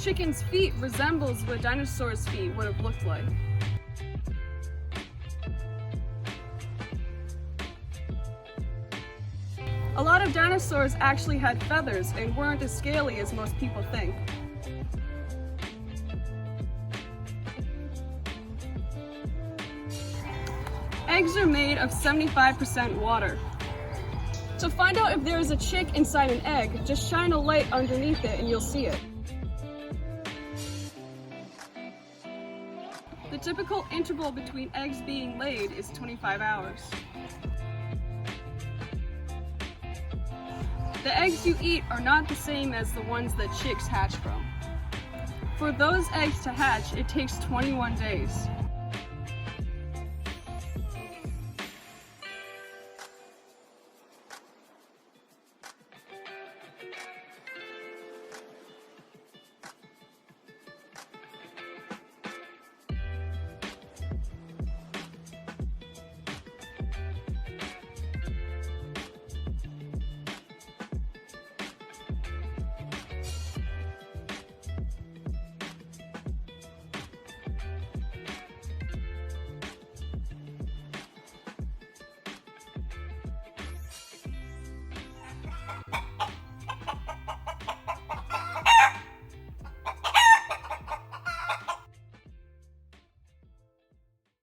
chicken's feet resembles what a dinosaur's feet would have looked like. A lot of dinosaurs actually had feathers and weren't as scaly as most people think. Eggs are made of 75% water. To find out if there is a chick inside an egg, just shine a light underneath it and you'll see it. The typical interval between eggs being laid is 25 hours. The eggs you eat are not the same as the ones that chicks hatch from. For those eggs to hatch, it takes 21 days.